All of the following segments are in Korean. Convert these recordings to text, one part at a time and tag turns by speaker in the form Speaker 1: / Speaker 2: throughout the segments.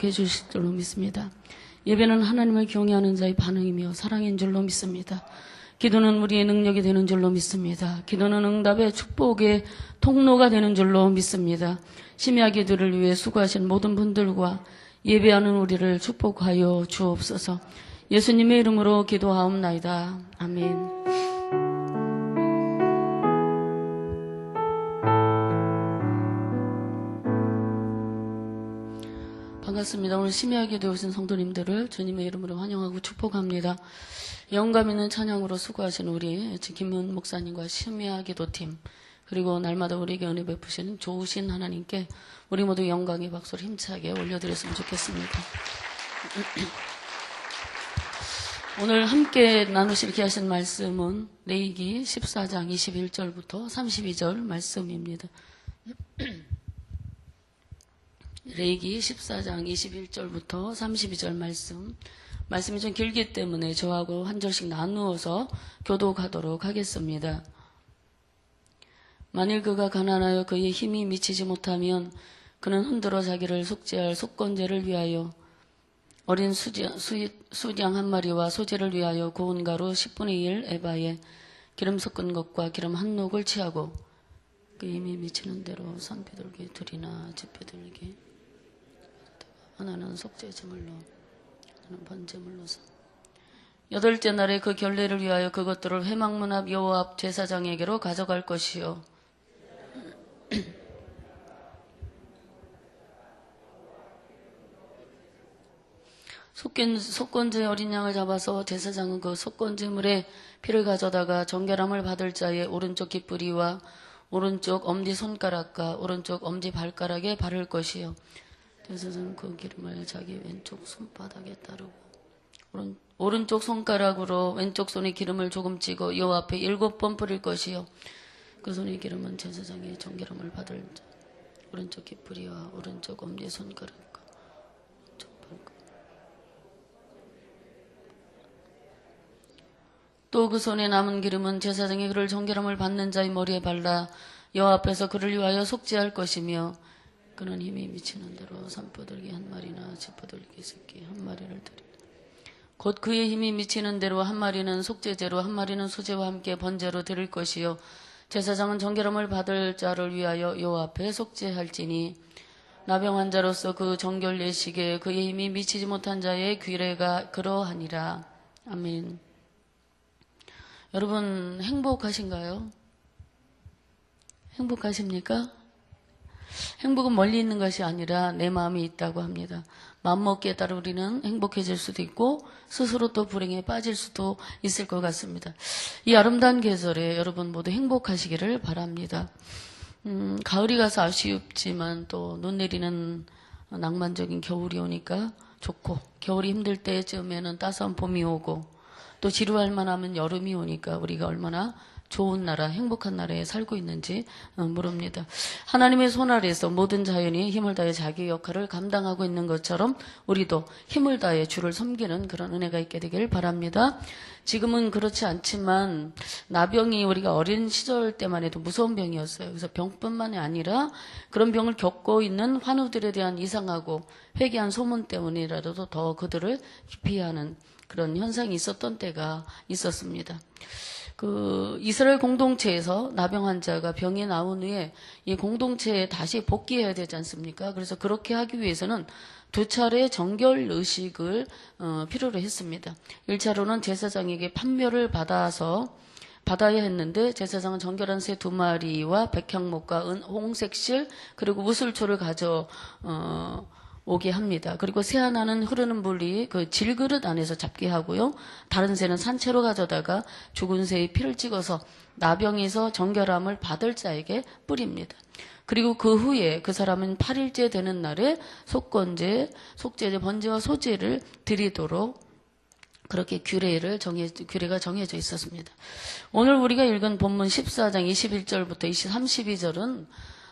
Speaker 1: 축복해 주실 줄로 믿습니다. 예배는 하나님을 경외하는 자의 반응이며 사랑인 줄로 믿습니다. 기도는 우리의 능력이 되는 줄로 믿습니다. 기도는 응답의 축복의 통로가 되는 줄로 믿습니다. 심야 기도를 위해 수고하신 모든 분들과 예배하는 우리를 축복하여 주옵소서. 예수님의 이름으로 기도하옵나이다. 아멘. 반갑습니다. 오늘 심야 기도에 오신 성도님들을 주님의 이름으로 환영하고 축복합니다. 영감 있는 찬양으로 수고하신 우리 김은 목사님과 심야 기도팀, 그리고 날마다 우리에게 은혜 베푸시는 좋으신 하나님께 우리 모두 영광의 박수를 힘차게 올려드렸으면 좋겠습니다. 오늘 함께 나누실 기하신 말씀은 레위기 14장 21절부터 32절 말씀입니다. 레위기 14장 21절부터 32절 말씀이 좀 길기 때문에 저하고 한 절씩 나누어서 교독하도록 하겠습니다. 만일 그가 가난하여 그의 힘이 미치지 못하면 그는 흔들어 자기를 속죄할 속건제를 위하여 어린 수양 한 마리와 소제를 위하여 고운 가루 10분의 1 에바에 기름 섞은 것과 기름 한 녹을 취하고 그 힘이 미치는 대로 산비둘기 둘이나 집비둘기, 하나는 속죄제물로, 하나는 번제물로서 8째 날에 그 결례를 위하여 그것들을 회막문 앞 여호와 앞 제사장에게로 가져갈 것이요 속건제 어린 양을 잡아서 제사장은 그 속건제물에 피를 가져다가 정결함을 받을 자의 오른쪽 깃뿌리와 오른쪽 엄지 손가락과 오른쪽 엄지 발가락에 바를 것이요 제사장은 그 기름을 자기 왼쪽 손바닥에 따르고 오른쪽 손가락으로 왼쪽 손에 기름을 조금 찍어 여호와 앞에 7번 뿌릴 것이요 그 손의 기름은 제사장이 정결함을 받을 자 오른쪽 깃뿌리와 오른쪽 엄지 손가락과 오른쪽 발가락, 또 그 손에 남은 기름은 제사장이 그를 정결함을 받는 자의 머리에 발라 여호와 앞에서 그를 위하여 속죄할 것이며 그는 힘이 미치는 대로 산포들기 한 마리나 집포들기 새끼 한 마리를 드리라. 곧 그의 힘이 미치는 대로 한 마리는 속죄제로 한 마리는 소제와 함께 번제로 드릴 것이요 제사장은 정결함을 받을 자를 위하여 여호와 앞에 속죄할지니 나병 환자로서 그 정결 예식에 그의 힘이 미치지 못한 자의 규례가 그러하니라. 아멘. 여러분 행복하신가요? 행복하십니까? 행복은 멀리 있는 것이 아니라 내 마음에 있다고 합니다. 마음먹기에 따라 우리는 행복해질 수도 있고 스스로 또 불행에 빠질 수도 있을 것 같습니다. 이 아름다운 계절에 여러분 모두 행복하시기를 바랍니다. 가을이 가서 아쉽지만 또 눈 내리는 낭만적인 겨울이 오니까 좋고, 겨울이 힘들 때쯤에는 따스한 봄이 오고, 또 지루할 만하면 여름이 오니까 우리가 얼마나 좋은 나라, 행복한 나라에 살고 있는지 모릅니다. 하나님의 손 아래에서 모든 자연이 힘을 다해 자기 역할을 감당하고 있는 것처럼 우리도 힘을 다해 주를 섬기는 그런 은혜가 있게 되길 바랍니다. 지금은 그렇지 않지만 나병이 우리가 어린 시절 때만 해도 무서운 병이었어요. 그래서 병뿐만이 아니라 그런 병을 겪고 있는 환우들에 대한 이상하고 회개한 소문 때문이라도 더 그들을 기피하는 그런 현상이 있었던 때가 있었습니다. 그 이스라엘 공동체에서 나병 환자가 병이 나온 후에 이 공동체에 다시 복귀해야 되지 않습니까? 그래서 그렇게 하기 위해서는 2차례 정결 의식을 필요로 했습니다. 1차로는 제사장에게 판묘를 받아야 했는데 제사장은 정결한 새 2마리와 백향목과 홍색실 그리고 우슬초를 오게 합니다. 그리고 새 하나는 흐르는 물이 그 질그릇 안에서 잡게 하고요. 다른 새는 산채로 가져다가 죽은 새의 피를 찍어서 나병에서 정결함을 받을 자에게 뿌립니다. 그리고 그 후에 그 사람은 8일째 되는 날에 속건제, 속죄제, 번제와 소제를 드리도록 그렇게 규례가 정해져 있었습니다. 오늘 우리가 읽은 본문 14장 21절부터 32절은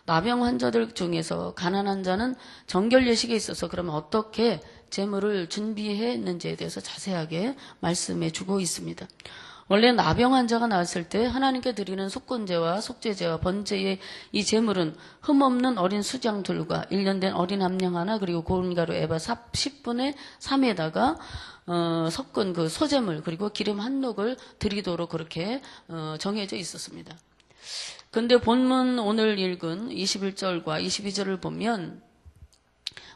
Speaker 1: 나병 환자들 중에서 가난한 자는 정결 예식에 있어서 그러면 어떻게 제물을 준비했는지에 대해서 자세하게 말씀해 주고 있습니다. 원래 나병 환자가 나왔을 때 하나님께 드리는 속건제와 속죄제와 번제의 이 제물은 흠없는 어린 수장들과 1년 된 어린 암양 하나 그리고 고운 가루 에바 10분의 3에다가 섞은 그 소제물 그리고 기름 한 녹을 드리도록 그렇게 정해져 있었습니다. 근데 본문 오늘 읽은 21절과 22절을 보면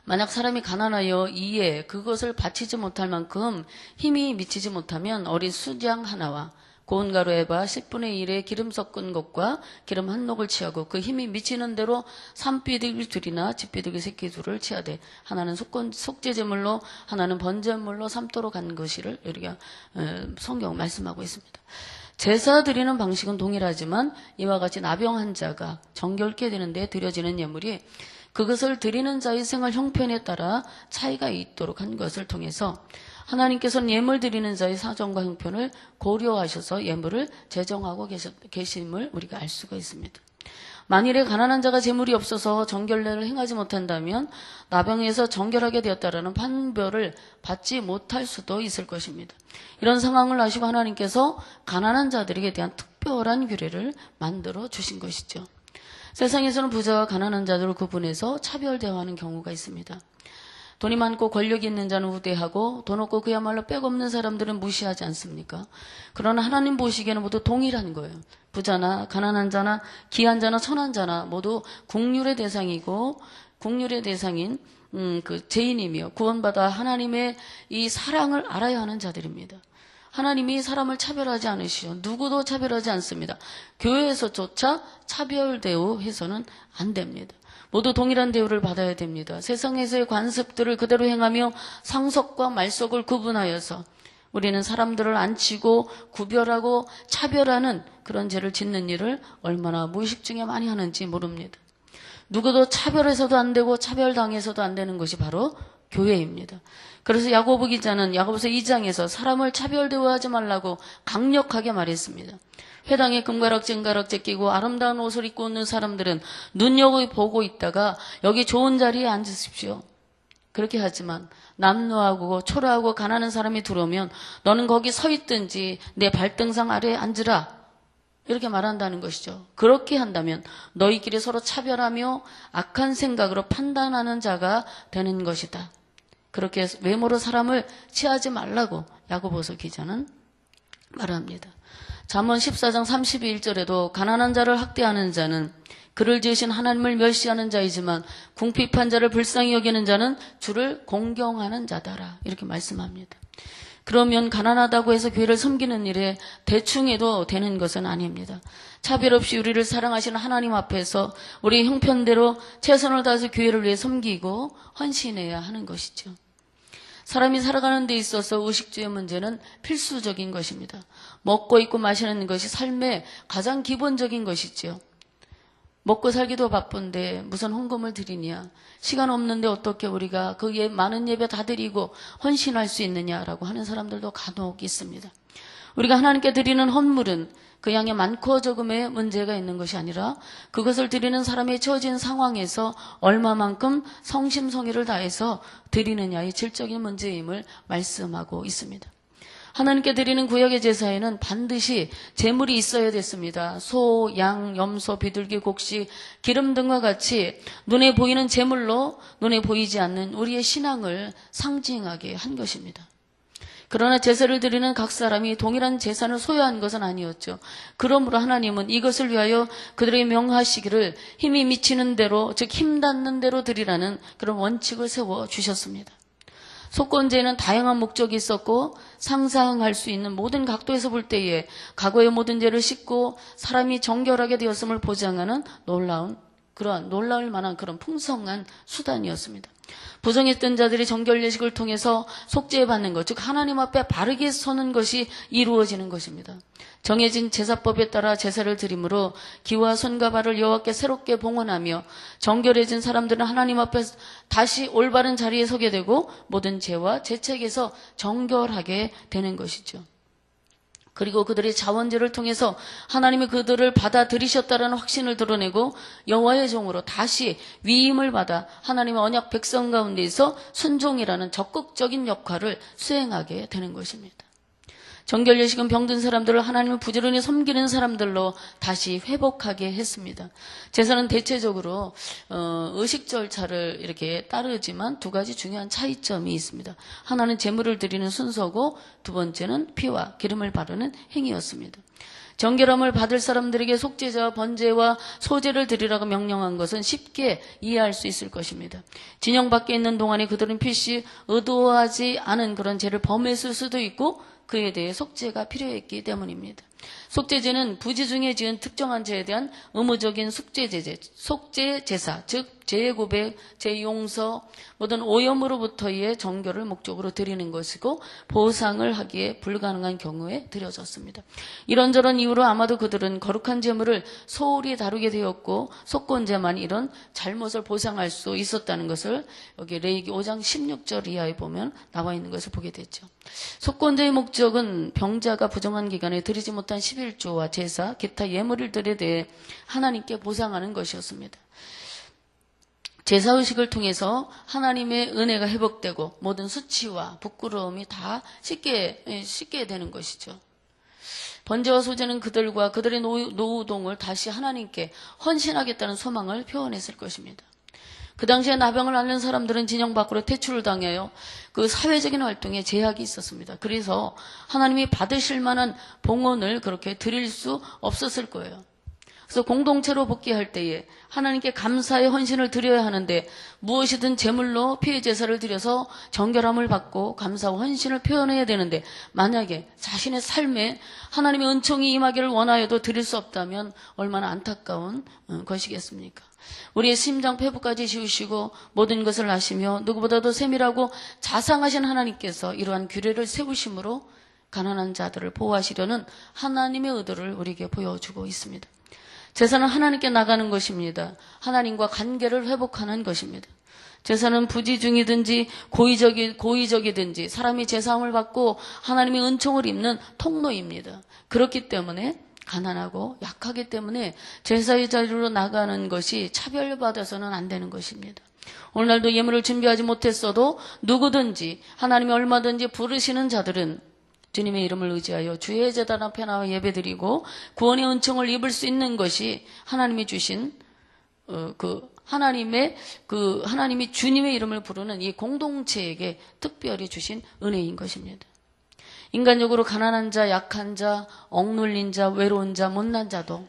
Speaker 1: 만약 사람이 가난하여 이에 그것을 바치지 못할 만큼 힘이 미치지 못하면 어린 수장 하나와 고운 가루 에바 10분의 1의 기름 섞은 것과 기름 한 녹을 취하고 그 힘이 미치는 대로 산비둘기 둘이나 집비둘기 새끼 둘을 취하되 하나는 속죄제물로 하나는 번제물로 삼도록 한 것이를 우리가 성경 말씀하고 있습니다. 제사 드리는 방식은 동일하지만 이와 같이 나병 환자가 정결케 되는데 드려지는 예물이 그것을 드리는 자의 생활 형편에 따라 차이가 있도록 한 것을 통해서 하나님께서는 예물 드리는 자의 사정과 형편을 고려하셔서 예물을 제정하고 계심을 우리가 알 수가 있습니다. 만일에 가난한 자가 재물이 없어서 정결례를 행하지 못한다면 나병에서 정결하게 되었다라는 판별을 받지 못할 수도 있을 것입니다. 이런 상황을 아시고 하나님께서 가난한 자들에게 대한 특별한 규례를 만들어 주신 것이죠. 세상에서는 부자와 가난한 자들을 구분해서 차별 대우하는 경우가 있습니다. 돈이 많고 권력이 있는 자는 우대하고 돈 없고 그야말로 빽 없는 사람들은 무시하지 않습니까? 그러나 하나님 보시기에는 모두 동일한 거예요. 부자나 가난한 자나 귀한 자나 천한 자나 모두 국률의 대상이고 국률의 대상인 그 죄인이며 구원받아 하나님의 이 사랑을 알아야 하는 자들입니다. 하나님이 사람을 차별하지 않으시오. 누구도 차별하지 않습니다. 교회에서조차 차별 대우해서는 안 됩니다. 모두 동일한 대우를 받아야 됩니다. 세상에서의 관습들을 그대로 행하며 상속과 말속을 구분하여서 우리는 사람들을 안치고 구별하고 차별하는 그런 죄를 짓는 일을 얼마나 무의식 중에 많이 하는지 모릅니다. 누구도 차별해서도 안 되고 차별당해서도 안 되는 것이 바로 교회입니다. 그래서 야고보 기자는 야고보서 2장에서 사람을 차별 대우하지 말라고 강력하게 말했습니다. 회당에 금가락지 은가락지 끼고 아름다운 옷을 입고 있는 사람들은 눈여겨보고 있다가 여기 좋은 자리에 앉으십시오. 그렇게 하지만 남노하고 초라하고 가난한 사람이 들어오면 너는 거기 서 있든지 내 발등상 아래에 앉으라. 이렇게 말한다는 것이죠. 그렇게 한다면 너희끼리 서로 차별하며 악한 생각으로 판단하는 자가 되는 것이다. 그렇게 외모로 사람을 취하지 말라고 야고보서 기자는 말합니다. 잠언 14장 32절에도 가난한 자를 학대하는 자는 그를 지으신 하나님을 멸시하는 자이지만 궁핍한 자를 불쌍히 여기는 자는 주를 공경하는 자다라 이렇게 말씀합니다. 그러면 가난하다고 해서 교회를 섬기는 일에 대충 해도 되는 것은 아닙니다. 차별 없이 우리를 사랑하시는 하나님 앞에서 우리 형편대로 최선을 다해서 교회를 위해 섬기고 헌신해야 하는 것이죠. 사람이 살아가는 데 있어서 의식주의 문제는 필수적인 것입니다. 먹고 입고 마시는 것이 삶의 가장 기본적인 것이지요. 먹고 살기도 바쁜데 무슨 헌금을 드리냐. 시간 없는데 어떻게 우리가 그 많은 예배 다 드리고 헌신할 수 있느냐라고 하는 사람들도 간혹 있습니다. 우리가 하나님께 드리는 헌물은 그 양의 많고 적음의 문제가 있는 것이 아니라 그것을 드리는 사람이 처해진 상황에서 얼마만큼 성심성의를 다해서 드리느냐의 질적인 문제임을 말씀하고 있습니다. 하나님께 드리는 구약의 제사에는 반드시 제물이 있어야 됐습니다. 소, 양, 염소, 비둘기, 곡식, 기름 등과 같이 눈에 보이는 제물로 눈에 보이지 않는 우리의 신앙을 상징하게 한 것입니다. 그러나 제사를 드리는 각 사람이 동일한 재산을 소유한 것은 아니었죠. 그러므로 하나님은 이것을 위하여 그들에게 명하시기를 힘이 미치는 대로, 즉 힘 닿는 대로 드리라는 그런 원칙을 세워 주셨습니다. 속건제에는 다양한 목적이 있었고 상상할 수 있는 모든 각도에서 볼 때에 과거의 모든 죄를 씻고 사람이 정결하게 되었음을 보장하는 놀라울 만한 그런 풍성한 수단이었습니다. 부정했던 자들이 정결 예식을 통해서 속죄받는 것, 즉 하나님 앞에 바르게 서는 것이 이루어지는 것입니다. 정해진 제사법에 따라 제사를 드림으로 기와 손과 발을 여호와께 새롭게 봉헌하며 정결해진 사람들은 하나님 앞에 다시 올바른 자리에 서게 되고 모든 죄와 죄책에서 정결하게 되는 것이죠. 그리고 그들의 자원제를 통해서 하나님이 그들을 받아들이셨다라는 확신을 드러내고 여호와의 종으로 다시 위임을 받아 하나님의 언약 백성 가운데서 순종이라는 적극적인 역할을 수행하게 되는 것입니다. 정결례식은 병든 사람들을 하나님을 부지런히 섬기는 사람들로 다시 회복하게 했습니다. 제사는 대체적으로 의식 절차를 이렇게 따르지만 두 가지 중요한 차이점이 있습니다. 하나는 제물을 드리는 순서고 두 번째는 피와 기름을 바르는 행위였습니다. 정결함을 받을 사람들에게 속죄제와 번제와 소제를 드리라고 명령한 것은 쉽게 이해할 수 있을 것입니다. 진영 밖에 있는 동안에 그들은 필시 의도하지 않은 그런 죄를 범했을 수도 있고 그에 대해 속죄가 필요했기 때문입니다. 속죄제는 부지 중에 지은 특정한 죄에 대한 의무적인 속죄제사, 즉 재고백, 재용서, 모든 오염으로부터의 정결을 목적으로 드리는 것이고 보상을 하기에 불가능한 경우에 드려졌습니다. 이런저런 이유로 아마도 그들은 거룩한 제물을 소홀히 다루게 되었고 속건제만 이런 잘못을 보상할 수 있었다는 것을 여기 레위기 5장 16절 이하에 보면 나와 있는 것을 보게 됐죠. 속건제의 목적은 병자가 부정한 기간에 드리지 못한 11조와 제사, 기타 예물들에 대해 하나님께 보상하는 것이었습니다. 제사의식을 통해서 하나님의 은혜가 회복되고 모든 수치와 부끄러움이 다 씻게 되는 것이죠. 번제와 소제는 그들과 그들의 노후동을 다시 하나님께 헌신하겠다는 소망을 표현했을 것입니다. 그 당시에 나병을 앓는 사람들은 진영 밖으로 퇴출을 당하여 그 사회적인 활동에 제약이 있었습니다. 그래서 하나님이 받으실 만한 봉헌을 그렇게 드릴 수 없었을 거예요. 그래서 공동체로 복귀할 때에 하나님께 감사의 헌신을 드려야 하는데 무엇이든 제물로 피의 제사를 드려서 정결함을 받고 감사와 헌신을 표현해야 되는데 만약에 자신의 삶에 하나님의 은총이 임하기를 원하여도 드릴 수 없다면 얼마나 안타까운 것이겠습니까? 우리의 심장 폐부까지 지우시고 모든 것을 아시며 누구보다도 세밀하고 자상하신 하나님께서 이러한 규례를 세우심으로 가난한 자들을 보호하시려는 하나님의 의도를 우리에게 보여주고 있습니다. 제사는 하나님께 나가는 것입니다. 하나님과 관계를 회복하는 것입니다. 제사는 부지중이든지 고의적이든지 사람이 제사함을 받고 하나님의 은총을 입는 통로입니다. 그렇기 때문에 가난하고 약하기 때문에 제사의 자리로 나가는 것이 차별받아서는 안 되는 것입니다. 오늘날도 예물을 준비하지 못했어도 누구든지 하나님이 얼마든지 부르시는 자들은 주님의 이름을 의지하여 주의 제단 앞에 나와 예배드리고 구원의 은총을 입을 수 있는 것이 하나님이 주신 하나님이 주님의 이름을 부르는 이 공동체에게 특별히 주신 은혜인 것입니다. 인간적으로 가난한 자, 약한 자, 억눌린 자, 외로운 자, 못난 자도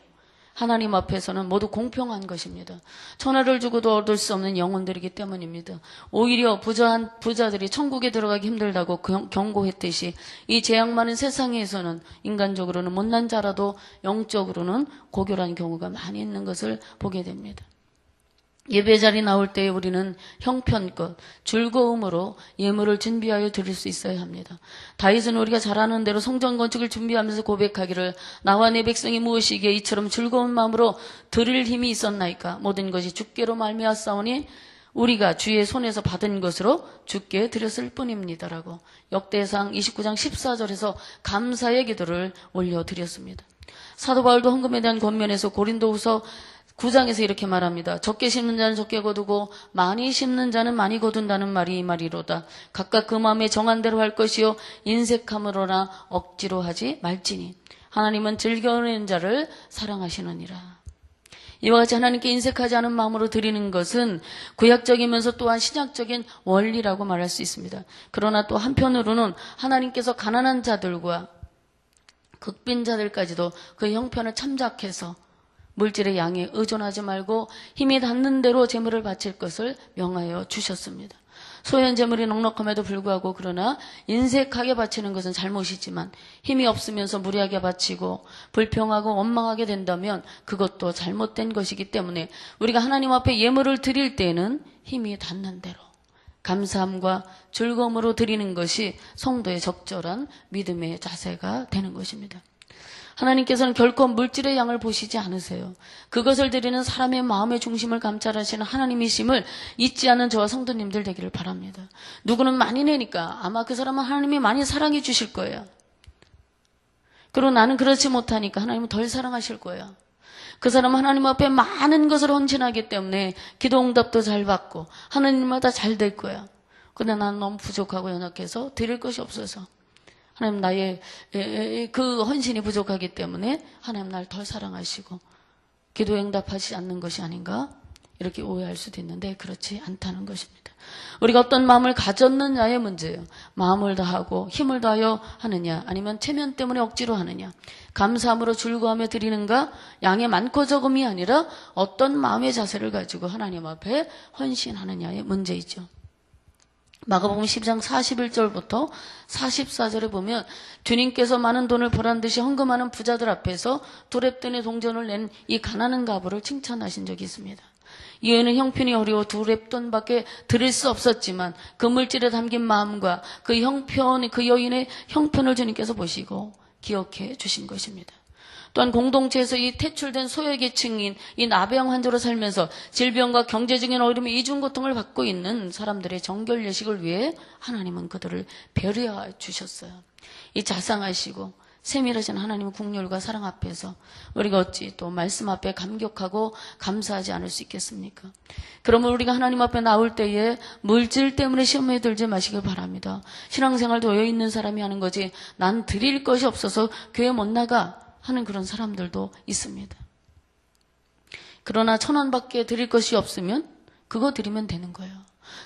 Speaker 1: 하나님 앞에서는 모두 공평한 것입니다. 천하를 주고도 얻을 수 없는 영혼들이기 때문입니다. 오히려 부자들이 천국에 들어가기 힘들다고 경고했듯이 이 재앙 많은 세상에서는 인간적으로는 못난 자라도 영적으로는 고결한 경우가 많이 있는 것을 보게 됩니다. 예배 자리 나올 때 우리는 형편껏 즐거움으로 예물을 준비하여 드릴 수 있어야 합니다. 다윗은 우리가 잘 아는 대로 성전 건축을 준비하면서 고백하기를 나와 내 백성이 무엇이기에 이처럼 즐거운 마음으로 드릴 힘이 있었나이까 모든 것이 주께로 말미암았사오니 우리가 주의 손에서 받은 것으로 주께 드렸을 뿐입니다라고 역대상 29장 14절에서 감사의 기도를 올려드렸습니다. 사도 바울도 헌금에 대한 권면에서 고린도후서 9장에서 이렇게 말합니다. 적게 심는 자는 적게 거두고 많이 심는 자는 많이 거둔다는 말이 이 말이로다. 각각 그 마음에 정한 대로 할 것이요 인색함으로나 억지로 하지 말지니 하나님은 즐겨오는 자를 사랑하시느니라. 이와 같이 하나님께 인색하지 않은 마음으로 드리는 것은 구약적이면서 또한 신약적인 원리라고 말할 수 있습니다. 그러나 또 한편으로는 하나님께서 가난한 자들과 극빈자들까지도 그 형편을 참작해서 물질의 양에 의존하지 말고 힘이 닿는 대로 제물을 바칠 것을 명하여 주셨습니다. 소연 제물이 넉넉함에도 불구하고 그러나 인색하게 바치는 것은 잘못이지만 힘이 없으면서 무리하게 바치고 불평하고 원망하게 된다면 그것도 잘못된 것이기 때문에 우리가 하나님 앞에 예물을 드릴 때에는 힘이 닿는 대로 감사함과 즐거움으로 드리는 것이 성도의 적절한 믿음의 자세가 되는 것입니다. 하나님께서는 결코 물질의 양을 보시지 않으세요. 그것을 드리는 사람의 마음의 중심을 감찰하시는 하나님이심을 잊지 않는 저와 성도님들 되기를 바랍니다. 누구는 많이 내니까 아마 그 사람은 하나님이 많이 사랑해 주실 거예요. 그리고 나는 그렇지 못하니까 하나님은 덜 사랑하실 거예요. 그 사람은 하나님 앞에 많은 것을 헌신하기 때문에 기도 응답도 잘 받고 하나님마다 잘 될 거야. 근데 나는 너무 부족하고 연약해서 드릴 것이 없어서 하나님 나의 그 헌신이 부족하기 때문에 하나님 날 덜 사랑하시고 기도 응답하시지 않는 것이 아닌가? 이렇게 오해할 수도 있는데 그렇지 않다는 것입니다. 우리가 어떤 마음을 가졌느냐의 문제예요. 마음을 다하고 힘을 다하여 하느냐 아니면 체면 때문에 억지로 하느냐 감사함으로 즐거워하며 드리는가 양의 많고 적음이 아니라 어떤 마음의 자세를 가지고 하나님 앞에 헌신하느냐의 문제이죠. 마가복음 10장 41절부터 44절에 보면 주님께서 많은 돈을 보란 듯이 헌금하는 부자들 앞에서 두 렙돈의 동전을 낸 이 가난한 가부를 칭찬하신 적이 있습니다. 이 여인은 형편이 어려워 두 렙돈밖에 드릴 수 없었지만 그 물질에 담긴 마음과 그 여인의 형편을 주님께서 보시고 기억해 주신 것입니다. 또한 공동체에서 이 퇴출된 소외계층인 이 나병 환자로 살면서 질병과 경제적인 어려움의 이중 고통을 받고 있는 사람들의 정결 예식을 위해 하나님은 그들을 배려해 주셨어요. 이 자상하시고 세밀하신 하나님의 국률과 사랑 앞에서 우리가 어찌 또 말씀 앞에 감격하고 감사하지 않을 수 있겠습니까? 그러면 우리가 하나님 앞에 나올 때에 물질 때문에 시험에 들지 마시길 바랍니다. 신앙생활도 여유 있는 사람이 하는 거지 난 드릴 것이 없어서 교회 못 나가 하는 그런 사람들도 있습니다. 그러나 1,000원밖에 드릴 것이 없으면 그거 드리면 되는 거예요.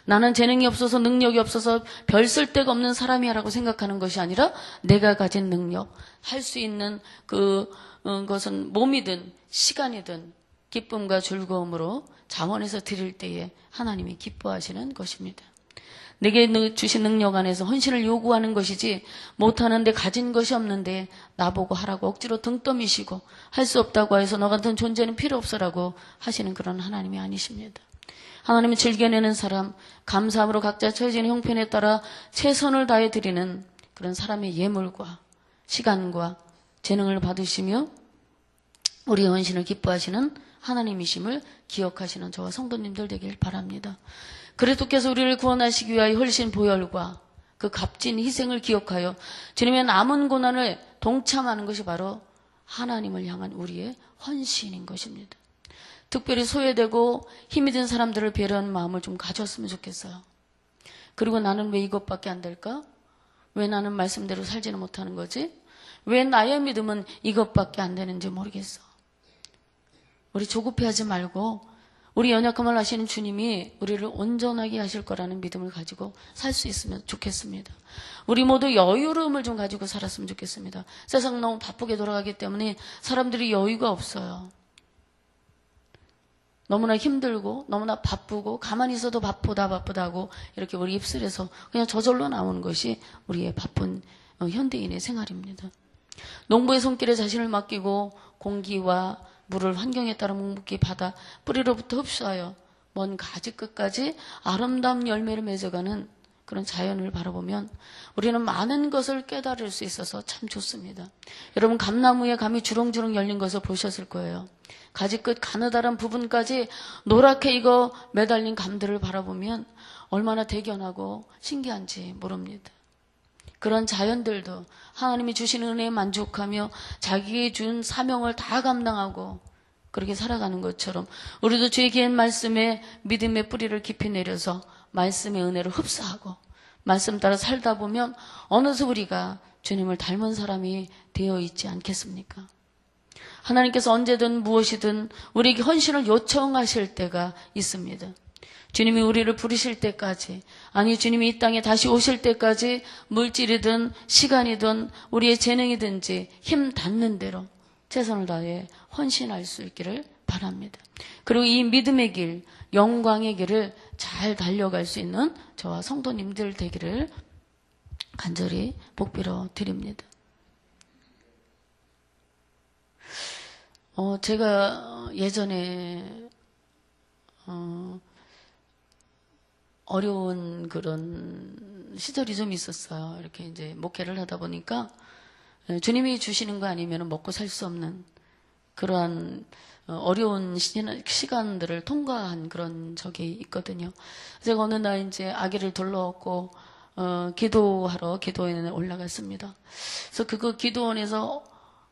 Speaker 1: 나는 재능이 없어서 능력이 없어서 별 쓸데가 없는 사람이라고 생각하는 것이 아니라 내가 가진 능력, 할 수 있는 그것은 몸이든 시간이든 기쁨과 즐거움으로 자원해서 드릴 때에 하나님이 기뻐하시는 것입니다. 내게 주신 능력 안에서 헌신을 요구하는 것이지 못하는데 가진 것이 없는데 나보고 하라고 억지로 등 떠미시고 할 수 없다고 해서 너 같은 존재는 필요 없어라고 하시는 그런 하나님이 아니십니다. 하나님은 즐겨내는 사람, 감사함으로 각자 처해지는 형편에 따라 최선을 다해 드리는 그런 사람의 예물과 시간과 재능을 받으시며 우리의 헌신을 기뻐하시는 하나님이심을 기억하시는 저와 성도님들 되길 바랍니다. 그리스도께서 우리를 구원하시기 위하여 흘리신 보혈과 그 값진 희생을 기억하여 주님의 남은 고난을 동참하는 것이 바로 하나님을 향한 우리의 헌신인 것입니다. 특별히 소외되고 힘이 든 사람들을 배려하는 마음을 좀 가졌으면 좋겠어요. 그리고 나는 왜 이것밖에 안 될까? 왜 나는 말씀대로 살지는 못하는 거지? 왜 나의 믿음은 이것밖에 안 되는지 모르겠어. 우리 조급해하지 말고 우리 연약함을 아시는 주님이 우리를 온전하게 하실 거라는 믿음을 가지고 살 수 있으면 좋겠습니다. 우리 모두 여유로움을 좀 가지고 살았으면 좋겠습니다. 세상 너무 바쁘게 돌아가기 때문에 사람들이 여유가 없어요. 너무나 힘들고 너무나 바쁘고 가만히 있어도 바쁘다고 이렇게 우리 입술에서 그냥 저절로 나오는 것이 우리의 바쁜 현대인의 생활입니다. 농부의 손길에 자신을 맡기고 공기와 물을 환경에 따라 묵묵히 받아 뿌리로부터 흡수하여 먼 가지 끝까지 아름다운 열매를 맺어가는 그런 자연을 바라보면 우리는 많은 것을 깨달을 수 있어서 참 좋습니다. 여러분 감나무에 감이 주렁주렁 열린 것을 보셨을 거예요. 가지 끝 가느다란 부분까지 노랗게 익어 매달린 감들을 바라보면 얼마나 대견하고 신기한지 모릅니다. 그런 자연들도 하나님이 주신 은혜에 만족하며 자기에게 준 사명을 다 감당하고 그렇게 살아가는 것처럼 우리도 주의 귀한 말씀에 믿음의 뿌리를 깊이 내려서 말씀의 은혜를 흡수하고 말씀 따라 살다 보면 어느새 우리가 주님을 닮은 사람이 되어 있지 않겠습니까? 하나님께서 언제든 무엇이든 우리에게 헌신을 요청하실 때가 있습니다. 주님이 우리를 부르실 때까지, 아니 주님이 이 땅에 다시 오실 때까지 물질이든 시간이든 우리의 재능이든지 힘 닿는 대로 최선을 다해 헌신할 수 있기를 바랍니다. 그리고 이 믿음의 길, 영광의 길을 잘 달려갈 수 있는 저와 성도님들 되기를 간절히 복비러 드립니다. 제가 예전에 어려운 그런 시절이 좀 있었어요. 이렇게 이제 목회를 하다 보니까 주님이 주시는 거 아니면 먹고 살 수 없는 그러한 어려운 시간들을 통과한 그런 적이 있거든요. 제가 어느 날 이제 아기를 둘러안고 기도하러 기도원에 올라갔습니다. 그래서 그 기도원에서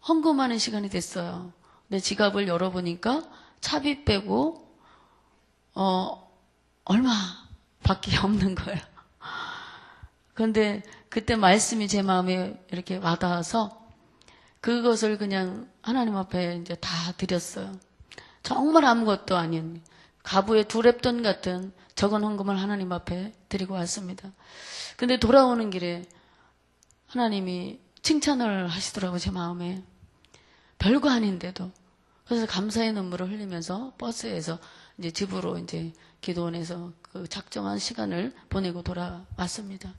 Speaker 1: 헌금하는 시간이 됐어요. 내 지갑을 열어보니까 차비 빼고 얼마밖에 없는 거예요. 그런데 그때 말씀이 제 마음에 이렇게 와닿아서 그것을 그냥 하나님 앞에 이제 다 드렸어요. 정말 아무것도 아닌 가부의 두 랩돈 같은 적은 헌금을 하나님 앞에 드리고 왔습니다. 근데 돌아오는 길에 하나님이 칭찬을 하시더라고요, 제 마음에. 별거 아닌데도. 그래서 감사의 눈물을 흘리면서 버스에서 이제 집으로 이제 기도원에서 그 작정한 시간을 보내고 돌아왔습니다.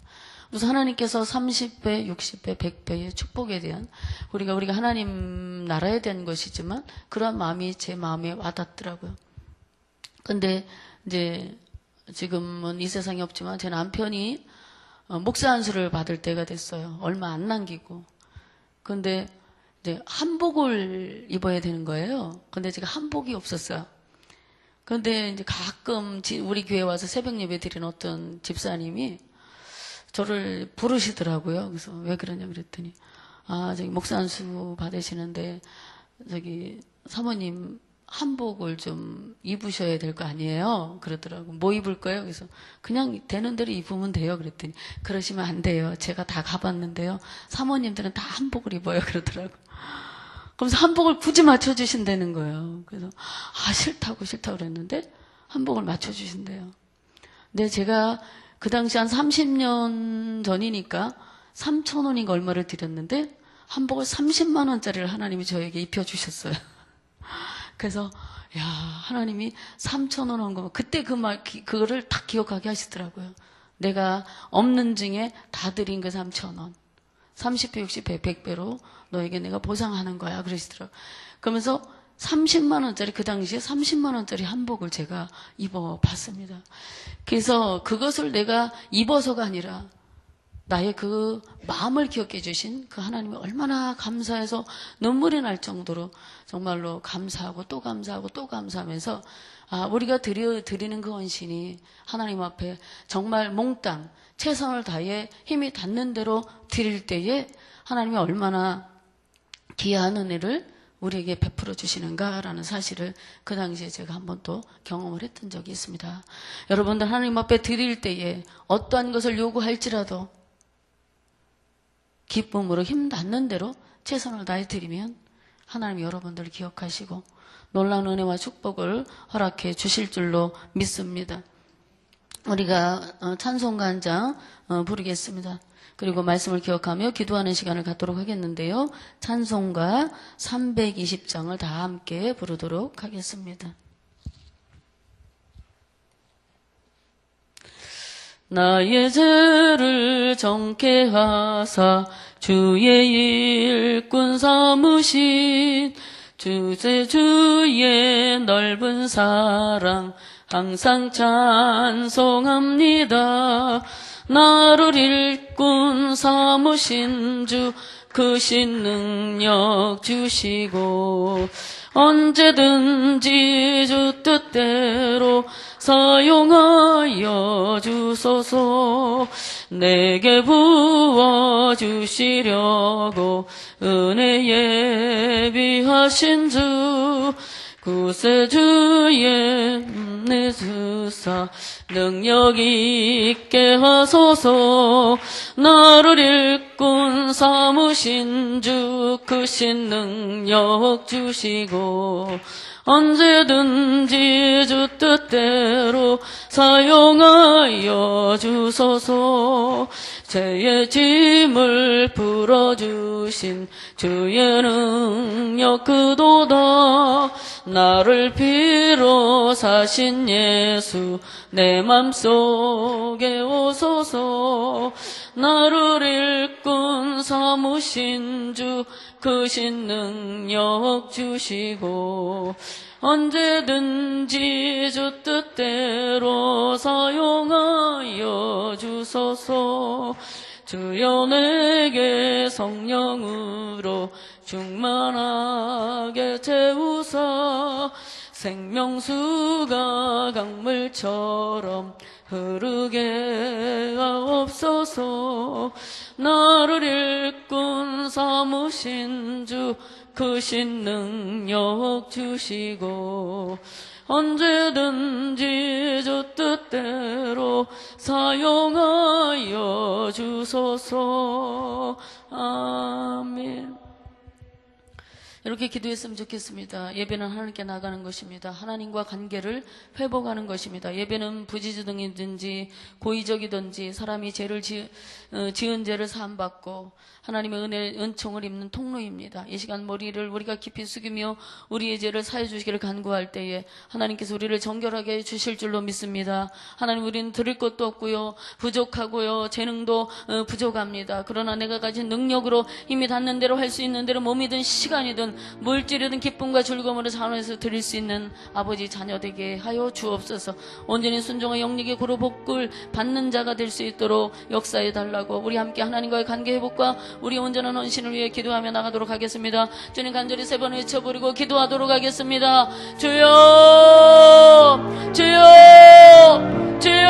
Speaker 1: 그래서 하나님께서 30배, 60배, 100배의 축복에 대한 우리가 하나님 나라에 대한 것이지만 그런 마음이 제 마음에 와닿더라고요. 근데 이제 지금은 이 세상에 없지만 제 남편이 목사 안수를 받을 때가 됐어요. 얼마 안 남기고. 근데 이제 한복을 입어야 되는 거예요. 근데 제가 한복이 없었어요. 근데 이제 가끔 우리 교회 와서 새벽 예배 드리는 어떤 집사님이 저를 부르시더라고요. 그래서 왜 그러냐 그랬더니 저기 목사 안수 받으시는데 저기 사모님 한복을 좀 입으셔야 될 거 아니에요? 그러더라고. 뭐 입을 거예요? 그래서 그냥 되는 대로 입으면 돼요. 그랬더니 그러시면 안 돼요. 제가 다 가봤는데요. 사모님들은 다 한복을 입어요. 그러더라고. 그래서 한복을 굳이 맞춰주신다는 거예요. 그래서 싫다고 그랬는데 한복을 맞춰주신대요. 근데 제가 그 당시 한 30년 전이니까 3,000원인가 얼마를 드렸는데 한복을 30만 원짜리를 하나님이 저에게 입혀주셨어요. 그래서 하나님이 3,000원 한 거 그때 그거를 딱 기억하게 하시더라고요. 내가 없는 중에 다 드린 그 3,000원 30배, 60배, 100배로 너에게 내가 보상하는 거야 그러시더라고요. 그러면서 30만 원짜리 그 당시에 30만 원짜리 한복을 제가 입어봤습니다. 그래서 그것을 내가 입어서가 아니라 나의 그 마음을 기억해 주신 그 하나님이 얼마나 감사해서 눈물이 날 정도로 정말로 감사하고 또 감사하고 또 감사하면서 우리가 드리는 그 헌신이 하나님 앞에 정말 몽땅 최선을 다해 힘이 닿는 대로 드릴 때에 하나님이 얼마나 귀한 은혜를 우리에게 베풀어 주시는가라는 사실을 그 당시에 제가 한 번 또 경험을 했던 적이 있습니다. 여러분들 하나님 앞에 드릴 때에 어떠한 것을 요구할지라도 기쁨으로 힘 닿는 대로 최선을 다해 드리면 하나님이 여러분들을 기억하시고 놀라운 은혜와 축복을 허락해 주실 줄로 믿습니다. 우리가 찬송가 한 장 부르겠습니다. 그리고 말씀을 기억하며 기도하는 시간을 갖도록 하겠는데요. 찬송가 320장을 다 함께 부르도록 하겠습니다. 나의 죄를 정케 하사 주의 일꾼 삼으신 주의 넓은 사랑 항상 찬송합니다. 나를 일꾼 삼으신 주 크신 능력 주시고 언제든지 주 뜻대로 사용하여 주소서. 내게 부어주시려고 은혜 예비하신 주 구세주의 내주사 능력 있게 하소서. 나를 일꾼 삼으신 주 크신 능력 주시고 언제든지 주 뜻대로 사용하여 주소서. 죄의 짐을 풀어주신 주의 능력 그도다. 나를 피로 사신 예수 내 맘속에 오소서. 나를 일꾼 삼으신 주 크신 능력 주시고 언제든지 주 뜻대로 사용하여 주소서. 주여 내게 성령으로 충만하게 채우사 생명수가 강물처럼 흐르게 하옵소서. 나를 일꾼 삼으신 주 크신 능력 주시고 언제든지 주 뜻대로 사용하여 주소서. 아멘. 이렇게 기도했으면 좋겠습니다. 예배는 하나님께 나가는 것입니다. 하나님과 관계를 회복하는 것입니다. 예배는 부지런이든지 고의적이든지 사람이 죄를 지은 죄를 사함받고 하나님의 은총을 입는 통로입니다. 이 시간 머리를 우리가 깊이 숙이며 우리의 죄를 사해 주시기를 간구할 때에 하나님께서 우리를 정결하게 해주실 줄로 믿습니다. 하나님, 우리는 들을 것도 없고요, 부족하고요, 재능도 부족합니다. 그러나 내가 가진 능력으로 힘이 닿는 대로 할 수 있는 대로 몸이든 시간이든 물질이든 기쁨과 즐거움으로 자원해서 드릴 수 있는 아버지 자녀 되게 하여 주옵소서. 온전히 순종의 영리게 고로 복을 받는 자가 될 수 있도록 역사해 달라고 우리 함께 하나님과의 관계 회복과 우리 온전한 헌신을 위해 기도하며 나가도록 하겠습니다. 주님, 간절히 세 번 외쳐부르고 기도하도록 하겠습니다. 주여, 주여, 주여.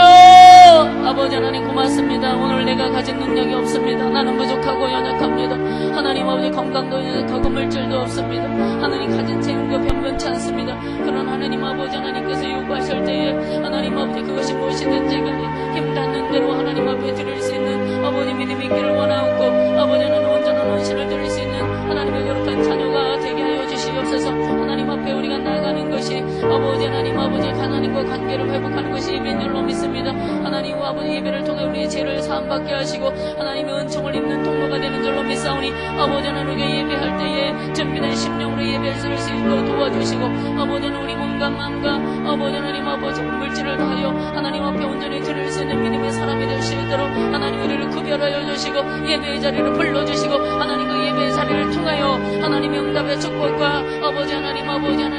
Speaker 1: 아버지 하나님 고맙습니다. 오늘 내가 가진 능력이 없습니다. 나는 부족하고 연약합니다. 하나님 아버지, 건강도 연약하고 물질도 없습니다. 하나님, 가진 재능도 변변치 않습니다. 그런 하나님 아버지, 하나님께서 요구하실 때에 하나님 아버지, 그것이 무엇이든지 간에 힘 닿는 대로 하나님 앞에 드릴 수 있는 아버지 믿음이 있기를 원하옵고, 아버지 하나님 온전한 헌신을 드릴 수 있는 하나님의 거룩한 자녀가 되게 하여 주시옵소서. 하나님 앞에 우리가 나아가는 것이 아버지 하나님 아버지 하나님과 관계를 회복하는 것이 예배인 줄로 믿습니다. 하나님 아버지, 예배를 통해 우리의 죄를 사함받게 하시고 하나님의 은총을 입는 통로가 되는 줄로 믿사오니 아버지 하나님, 우리가 예배할 때에 준비된 심령으로 예배를 쓸 수 있도록 도와주시고 아버지는 우리 몸과 마음과 아버지 하나님 아버지 물질을 다하여 하나님 앞에 온전히 드릴 수 있는 믿음의 사람이 될 수 있도록 하나님 우리를 구별하여 주시고 예배의 자리를 불러주시고 하나님 그 예배의 자리를 통하여 하나님의 응답의 축복과 아버지 하나님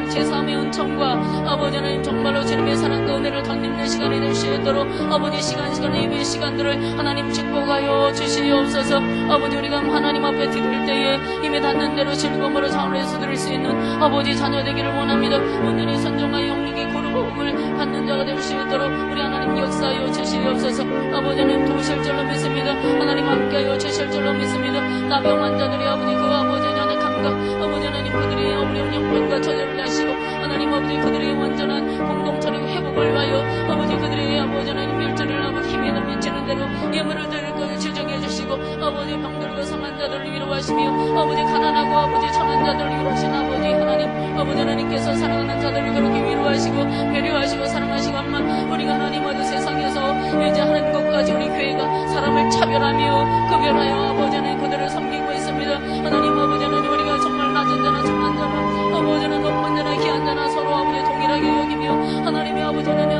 Speaker 1: 제사함의 은총과 아버지 하나님 정말로 주님의 사랑과 은혜를 덧입는 시간이 될 수 있도록 아버지 시간 예배의 시간들을 하나님 축복하여 주시옵소서. 아버지, 우리가 하나님 앞에 드릴 때에 힘에 닿는 대로 즐거움으로 자원해서 드릴 수 있는 아버지 자녀 되기를 원합니다. 온전히 선정하여 영리게 고르복음을 받는 자가 될 수 있도록 우리 하나님 역사하여 주시옵소서. 아버지 하나님 도우실 줄로 믿습니다. 하나님 함께하여 주실 줄로 믿습니다. 나병 환자들이 아버지 그 아버지 연약함과 아버지 하나님 그들의 어려운 형편과 저절을 하시고 하나님 아버지 그들의 완전한 공동체의 회복을 위하여 아버지 그들의 아버지 하나님 일자리를 아버지 힘이 넘치는 대로 예물을 드릴 것을 지정해 주시고 아버지 병들고 성한 자들을 위로하시며 아버지 가난하고 아버지 천한 자들을 위로하신 아버지 하나님께서 사랑하는 자들을 그렇게 위로하시고 배려하시고 사랑하시고 한만 우리가 하나님 아버지 세상에서 이제 하는 것까지 우리 교회가 사람을 차별하며 구별하여 아버지 하나님 그들을 섬기고 있습니다. 하나님 아버지 하나님, 우리가 정말 낮은 자나 중한 자나 아버지 하나님 높은 자나 귀한 자나 서로 아버지 동일하게 여기며 하나님의 아버지 하나님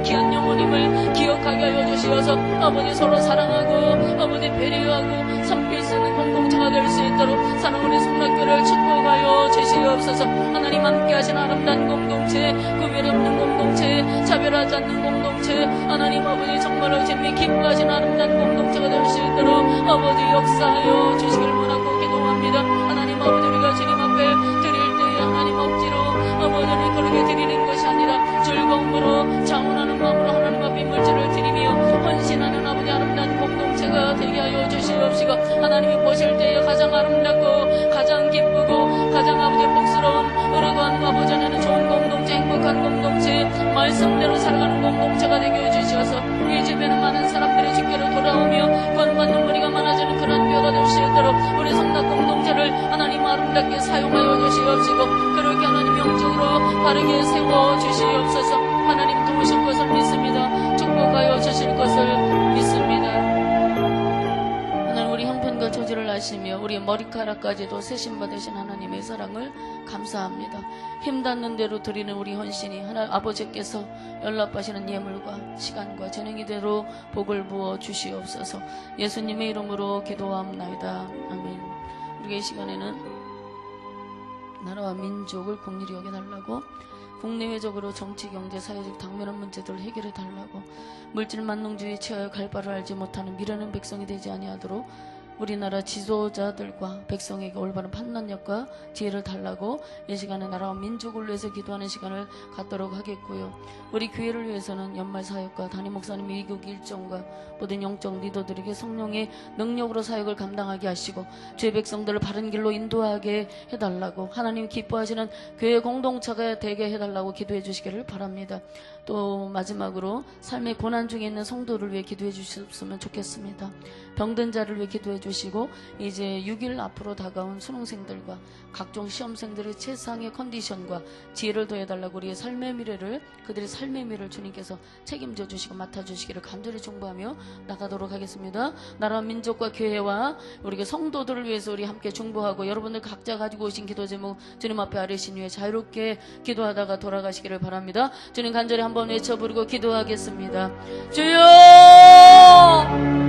Speaker 1: 귀한 영혼임을 기억하게 하여 주시어서 아버지 서로 사랑하고 아버지 배려하고 섬길 수 있는 공동체가 될 수 있도록 사랑으로 성락교를 축복하여 주시옵소서. 하나님 함께 하신 아름다운 공동체, 구별이 없는 공동체, 차별하지 않는 공동체, 하나님 아버지 정말로 재미 기뻐하신 아름다운 공동체가 될 수 있도록 아버지 역사하여 주시길 원하고 기도합니다. 하나님 아버지, 우리가 주님 앞에 드릴 때에 하나님 억지로 아버지 하나님 그렇게 드리는 것이 아니라 즐거움으로 자원하는 마음으로 하나님 앞에 물질을 드리며 헌신하는 아버지 아름다운 공동체가 되게 하여 주시옵시고 하나님이 보실 때에 가장 아름답고 가장 기쁘고 가장 아버지 복스러운 의로운 아버지 하나님 좋은 공동체, 행복한 공동체, 말씀대로 살아가는 공동체가 되게 해주시어서 이 주변에 많은 사람들이 주께로 돌아오며 구원받는 우리가 많아지는 그런 교회가 될 수 있도록 우리 성당 공동체를 하나님 아름답게 사용하여 주시옵시고 그렇게 하나님 영적으로 바르게 세워 주시옵소서. 하나님 도우실 것을 믿습니다. 축복하여 주실 것을 믿습니다. 하나님, 우리 형편과 저지를 아시며 우리 머리카락까지도 세심받으신 하나님의 사랑을 감사합니다. 힘닿는 대로 드리는 우리 헌신이 하나님 아버지께서 연락하시는 예물과 시간과 재능이대로 복을 부어 주시옵소서. 예수님의 이름으로 기도합나이다. 아멘. 우리가 이 시간에는 나라와 민족을 국리로 여겨달라고, 국내외적으로 정치, 경제, 사회적 당면한 문제들을 해결해달라고, 물질 만능주의에 취하여 갈 바를 알지 못하는 미련한 백성이 되지 아니하도록 우리나라 지도자들과 백성에게 올바른 판단력과 지혜를 달라고 이 시간에 나라와 민족을 위해서 기도하는 시간을 갖도록 하겠고요. 우리 교회를 위해서는 연말 사역과 담임 목사님 미국 일정과 모든 영적 리더들에게 성령의 능력으로 사역을 감당하게 하시고 주의 백성들을 바른 길로 인도하게 해달라고, 하나님 기뻐하시는 교회 공동체가 되게 해달라고 기도해 주시기를 바랍니다. 또 마지막으로 삶의 고난 중에 있는 성도를 위해 기도해 주셨으면 좋겠습니다. 병든 자를 위해 기도해 주시고, 이제 6일 앞으로 다가온 수능생들과 각종 시험생들의 최상의 컨디션과 지혜를 더해달라고 우리의 삶의 미래를, 그들의 삶의 미래를 주님께서 책임져 주시고 맡아주시기를 간절히 중보하며 나가도록 하겠습니다. 나라 민족과 교회와 우리 성도들을 위해서 우리 함께 중보하고, 여러분들 각자 가지고 오신 기도 제목 주님 앞에 아뢰신 후에 자유롭게 기도하다가 돌아가시기를 바랍니다. 주님 간절히 한번 외쳐 부르고 기도하겠습니다. 주여!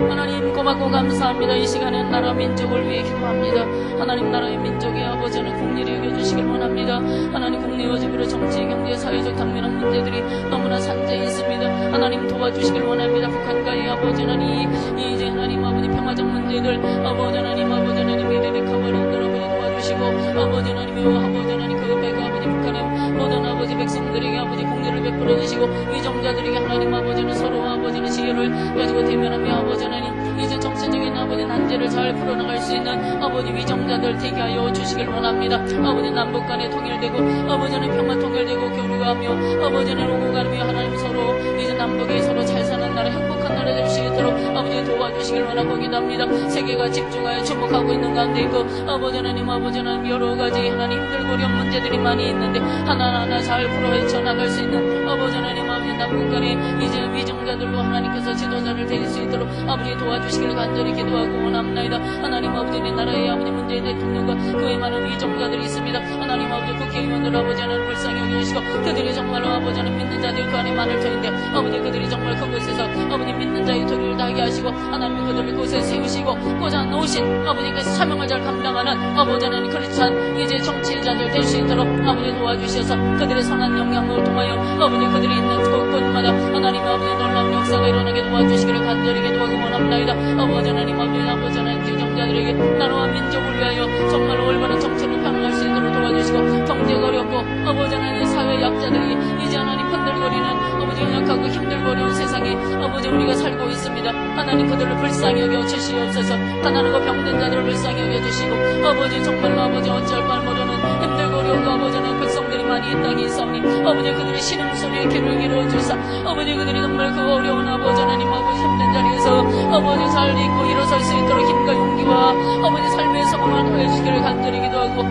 Speaker 1: 하나님 고맙고 감사합니다. 이 시간엔 나라 민족을 위해 기도합니다. 하나님 나라의 민족의 아버지는 국리를 여겨주시길 원합니다. 하나님 국내와 지구로 정치, 경제, 사회적 당면한 문제들이 너무나 산재해 있습니다. 하나님 도와주시길 원합니다. 북한과의 아버지 하나님, 이제 하나님 아버지 평화적 문제들, 아버지 하나님, 아버지 하나님 미래를 커버린들 아버지 도와주시고, 아버지 하나님, 아버지 하나님 그 배가 아버지 북한의 모든 아버지 백성들에게 아버지 국리를 베풀어 주시고, 위정자들에게 하나님 아버지는 서로 아버지는 지혜를 가지고 대면하며 아버지 하나님 이제 정치적인 아버지 난제를 잘 풀어나갈 수 있는 아버지 위정자들 되게 하여 주시길 원합니다. 아버지 남북 간에 통일되고, 아버지는 평화 통일되고 교류하며, 아버지는 오고 가며 하나님 서로 이제 남북이 서로 잘 사는 나라, 행복한 나라 될 수 있도록 아버지 도와주시길 원하고 기도합니다. 세계가 집중하여 주목하고 있는 가운데에도 아버지 하나님, 아버지 하나님 여러 가지 하나님 힘들고 어려운 문제들이 많이 있는데 하나하나 잘 풀어 헤쳐나갈 수 있는 아버지 하나님, 아버지 남북 간에 이제 위정자들로 하나님께서 지도자를 될 수 있도록 아버지 도와주시길 간절히 기도하고 원합니다. 하나님 아버지 내 나라의 아버지 문재인 대통령과 그의 많은 위정자들이 있습니다. 하나님 아버지 국회의원들 아버지 하나님 불쌍히 여기시고, 그들이 정말로 아버지 하나님 믿는 자들 그 안에 많을 터인데 아버지 그들이 정말 그곳에서 아버지 믿는 자의 도리를 다하게 하시고, 하나님 그들을 그곳에 세우시고 꽂아 놓으신 아버지께서 사명을 잘 감당하는 아버지 하나님 크리스찬 이제 정치자들 될 수 있도록 아버지 도와주셔서 그들의 선한 영향을 통하여 아버지 그들이 있는 곳곳마다 하나님 아버지 놀라운 역사가 일어나게 도와주시기를 간절히 기도하고 원합니다. 아버지 하나님, 아버지 하나님 지정자들에게 나라와 민족을 위하여 정말 올바른 정치를 펴나갈 수 있도록 도와주시고, 경제가 어렵고 아버지 하나님 사회 약자들이 이제 하나님 흔들거리는 아버지 연약하고 힘들고 어려운 세상에 아버지 우리가 살고 있습니다. 하나님 그들을 불쌍히 여겨 주시옵소서. 가난하고 병든 자들을 불쌍히 여겨 주시고, 아버지 정말로 아버지 어찌할 바를 모르는 힘들고 어려운 아버지 하나님 백성들이 많이 이 땅에 있사오니 아버지 그들의 신음소리에 귀를 기울여주사, 아버지 그들이 정말 그 어려운 아버지 하나님 아버지 힘든 자리에서 아버지 잘 있고 일어설 수 있도록 힘과 용기와 아버지 삶의 성공을 해주시기를 간절히 기도하고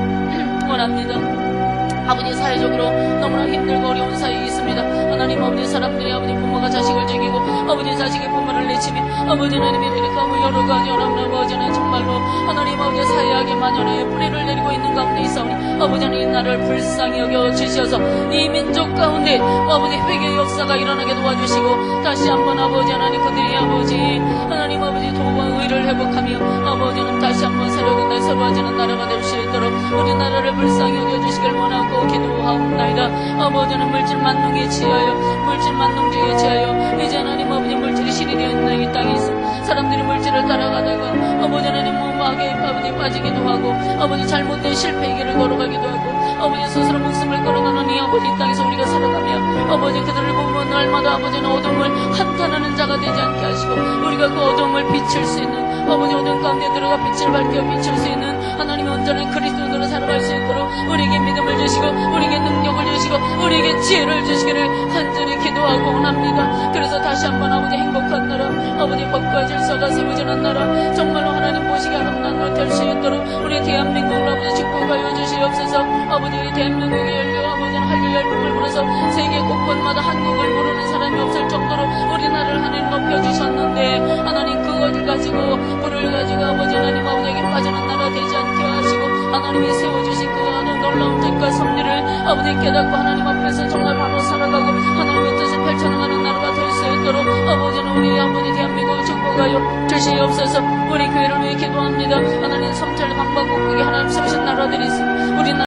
Speaker 1: 원합니다. 아버지 사회적으로 너무나 힘들고 어려운 사회에 있습니다. 하나님 아버지 사람들이 아버지 부모가 자식을 죽이고, 아버지 자식이 부모를 내치며, 아버지 하나님이 이렇게 여러 가지 어려운 아버지는 정말로 하나님 아버지 사회하게 만연해 뿌리를 내리고 있는 가운데 있사오니 아버지 하나님 나를 불쌍히 여겨 주시어서 이 민족 가운데 아버지 회개의 역사가 일어나게 도와주시고, 다시 한번 아버지 하나님 그들이 아버지 하나님 아버지 도와 의를 회복하며 아버지는 다시 한번 새로운 새로워지는 나라가 될 수 있도록 우리나라를 불쌍히 여겨 주시길 원하고 기도하옵나이다. 아버지는 물질 만능에 취하여 물질 만능주의에 취하여 이제 하나님 아버지 물질이 신이 되어 있는 이 땅에 있어 사람들이 물질을 따라가다가 아버지 하나님 몸하게 아버지 빠지기도 하고, 아버지 잘못된 실패의 길을 걸어가기도 하고, 아버지 스스로 목숨을 걸어가는 이 아버지 이 땅에서 우리가 살아가며 아버지 그들을 보면 날마다 아버지는 어둠을 한탄하는 자가 되지 않게 하시고, 우리가 그 어둠을 비칠 수 있는 아버지 어둠 가운데 들어가 빛을 밝혀 비칠 수 있는 하나님의 온전한 그리스도인으로 살아갈 수 있도록 우리에게 믿음을 주시고, 우리에게 능력을 주시고, 우리에게 지혜를 주시기를 간절히 기도하고 원합니다. 그래서 다시 한번 아버지 행복한 나라, 아버지 법과 질서가 세워지는 나라, 정말로 하나님 보시기 아름다운 나라 될 수 있도록 우리 대한민국을 아버지 축복하여 주시옵소서. 아버지 대한민국의 열려 아버지는 한류 열풍을 불어서 세계 곳곳마다 한국을 모르는 사람이 없을 정도로 우리나라를 하나님 높여주셨는데, 하나님 그것을 가지고 불을 가지고 아버지 하나님 아버지에게 빠지는 나라 되지 않게 하시고, 하나님이 세워주신 그 하는 놀라운 뜻과 섭리를 아버지 깨닫고 하나님 앞에서 정말 바로 살아가고 하나님의 뜻을 펼쳐나가는 나라가 될 수 있도록 아버지는 우리 아버지 대한민국을 축복하여 주시옵소서. 우리 교회를 위해 기도합니다. 하나님 섬tel 방방곡곡에 하나님 세우신 나라들이 있습니다. 우리